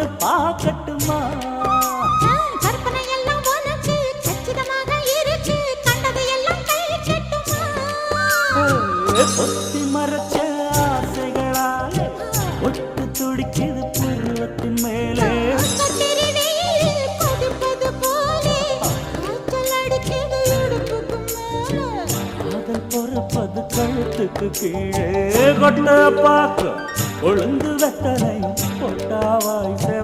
வந்து பார்க்கட்டுமா கற்பனை எல்லாம் உனக்கு கச்சிதமாக இருக்கு கண்டது எல்லாம் கை கட்டுமா ஒத்தி மறைச்ச ஆசைகளால ஒட்டு துடிக்குது பருவத்தின் மேலே கொதிப்பது போலே காய்ச்சல் அடிக்குது இடுப்புக்கு மேலே காதல் பொறுப்பது கழுத்துக்கு கீழே கொட்ட பார்க்க ஒழுங்கு வெத்தனை பொட்டாவாய்